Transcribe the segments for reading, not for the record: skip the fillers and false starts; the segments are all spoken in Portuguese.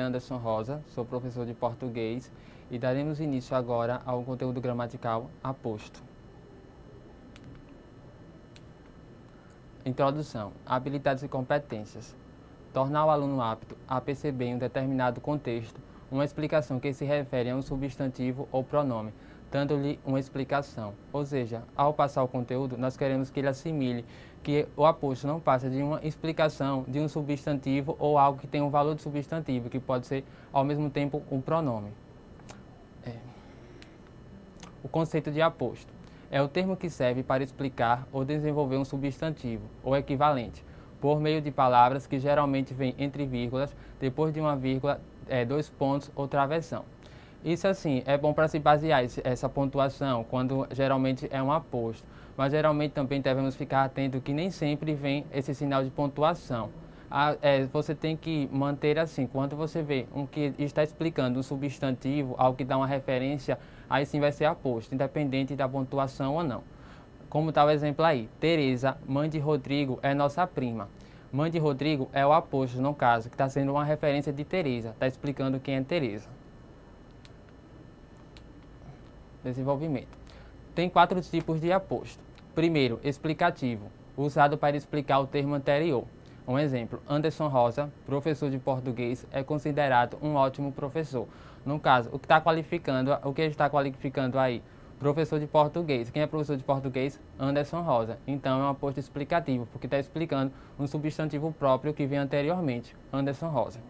é Anderson Rosa, sou professor de português e daremos início agora ao conteúdo gramatical aposto. Introdução. Habilidades e competências. Tornar o aluno apto a perceber em um determinado contexto uma explicação que se refere a um substantivo ou pronome, dando-lhe uma explicação. Ou seja, ao passar o conteúdo, nós queremos que ele assimile que o aposto não passa de uma explicação de um substantivo ou algo que tem um valor de substantivo, que pode ser, ao mesmo tempo, um pronome. O conceito de aposto é o termo que serve para explicar ou desenvolver um substantivo, ou equivalente, por meio de palavras que geralmente vêm entre vírgulas, depois de uma vírgula, dois pontos ou travessão. Isso assim, é bom para se basear essa pontuação, quando geralmente é um aposto, mas geralmente também devemos ficar atento que nem sempre vem esse sinal de pontuação. Você tem que manter assim, quando você vê um que está explicando um substantivo, algo que dá uma referência, aí sim vai ser aposto, independente da pontuação ou não. Como está o exemplo aí, Tereza, mãe de Rodrigo, é nossa prima. Mãe de Rodrigo é o aposto, no caso, que está sendo uma referência de Tereza, está explicando quem é Tereza. Desenvolvimento. Tem 4 tipos de aposto. Primeiro, explicativo, usado para explicar o termo anterior. Um exemplo, Anderson Rosa, professor de português, é considerado um ótimo professor. No caso, o que está qualificando aí? Professor de português. Quem é professor de português? Anderson Rosa. Então é um aposto explicativo, porque está explicando um substantivo próprio que vem anteriormente, Anderson Rosa.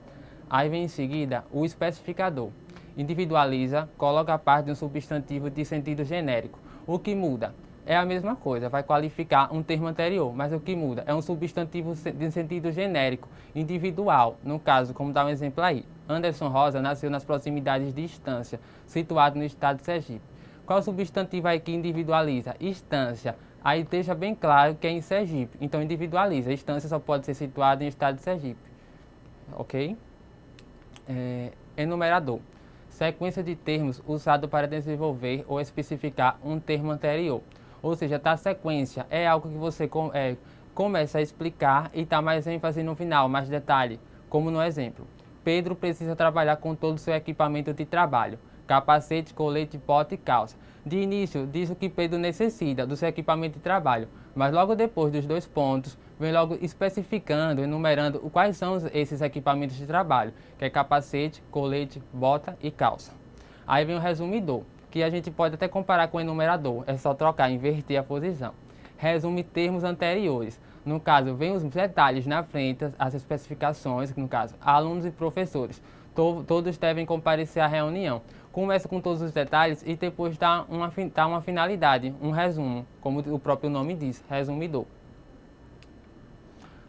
Aí vem em seguida o especificador. Individualiza, coloca a parte de um substantivo de sentido genérico. O que muda? É a mesma coisa, vai qualificar um termo anterior, mas o que muda? É um substantivo de sentido genérico, individual. No caso, como dá um exemplo aí, Anderson Rosa nasceu nas proximidades de Estância, situado no estado de Sergipe. Qual o substantivo aí que individualiza? Estância. Aí deixa bem claro que é em Sergipe, então individualiza. Estância só pode ser situada em estado de Sergipe. Ok? Enumerador. Sequência de termos usado para desenvolver ou especificar um termo anterior. Ou seja, a sequência é algo que você começa a explicar e dá mais ênfase no final, mais detalhe, como no exemplo. Pedro precisa trabalhar com todo o seu equipamento de trabalho, capacete, colete, bota e calça. De início, diz o que Pedro necessita do seu equipamento de trabalho, mas logo depois dos 2 pontos, vem logo especificando, enumerando quais são esses equipamentos de trabalho, que é capacete, colete, bota e calça. Aí vem o resumidor, que a gente pode até comparar com o enumerador, é só trocar, inverter a posição. Resume termos anteriores. No caso, vem os detalhes na frente, as especificações, no caso, alunos e professores. Todos devem comparecer à reunião. Começa com todos os detalhes e depois dá uma finalidade, um resumo, como o próprio nome diz, resumidor.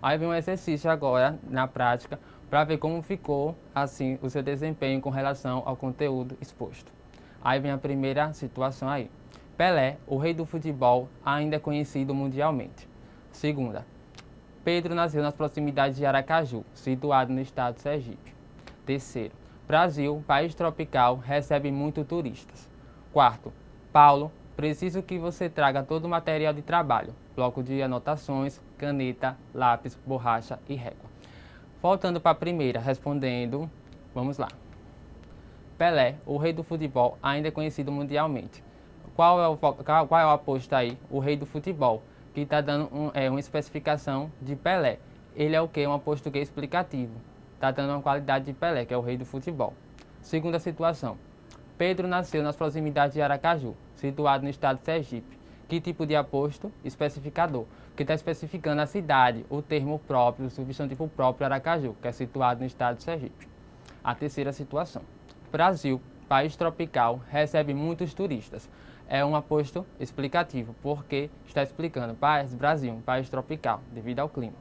Aí vem um exercício agora, na prática, para ver como ficou assim o seu desempenho com relação ao conteúdo exposto. Aí vem a primeira situação aí. Pelé, o rei do futebol, ainda é conhecido mundialmente. Segunda, Pedro nasceu nas proximidades de Aracaju, situado no estado de Sergipe. Terceiro, Brasil, país tropical, recebe muito turistas. Quarto, Paulo, preciso que você traga todo o material de trabalho, bloco de anotações, caneta, lápis, borracha e régua. Voltando para a primeira, respondendo, vamos lá. Pelé, o rei do futebol, ainda é conhecido mundialmente. Qual é o aposto aí? O rei do futebol, que está dando uma especificação de Pelé. Ele é o quê? Um aposto que é explicativo. Está dando uma qualidade de Pelé, que é o rei do futebol. Segunda situação. Pedro nasceu nas proximidades de Aracaju, situado no estado de Sergipe. Que tipo de aposto? Especificador, que está especificando a cidade, o termo próprio, o substantivo próprio Aracaju, que é situado no estado de Sergipe. A terceira situação. Brasil, país tropical, recebe muitos turistas. É um aposto explicativo, porque está explicando Brasil, um país tropical, devido ao clima.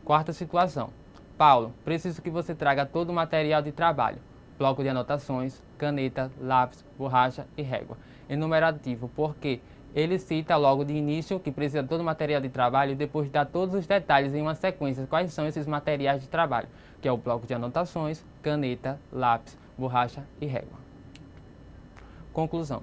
Quarta situação. Paulo, preciso que você traga todo o material de trabalho, bloco de anotações, caneta, lápis, borracha e régua. Enumerativo, porque ele cita logo de início que precisa de todo o material de trabalho e depois dá todos os detalhes em uma sequência. Quais são esses materiais de trabalho? Que é o bloco de anotações, caneta, lápis, borracha e régua. Conclusão.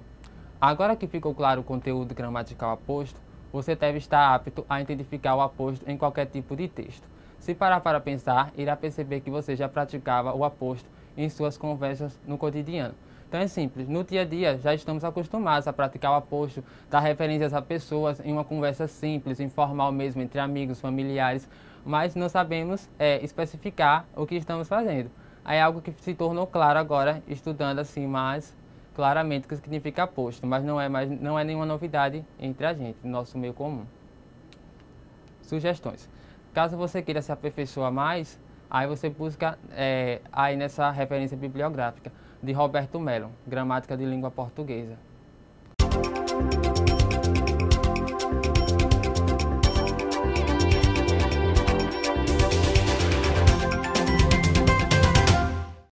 Agora que ficou claro o conteúdo gramatical aposto, você deve estar apto a identificar o aposto em qualquer tipo de texto, Se parar para pensar, irá perceber que você já praticava o aposto em suas conversas no cotidiano. Então é simples, no dia a dia já estamos acostumados a praticar o aposto, dar referências a pessoas em uma conversa simples, informal mesmo, entre amigos, familiares, mas não sabemos especificar o que estamos fazendo. Aí é algo que se tornou claro agora, estudando assim mais claramente o que significa aposto, mas não é nenhuma novidade entre a gente, no nosso meio comum. Sugestões. Caso você queira se aperfeiçoar mais, aí você busca aí nessa referência bibliográfica de Roberto Melo, Gramática de Língua Portuguesa.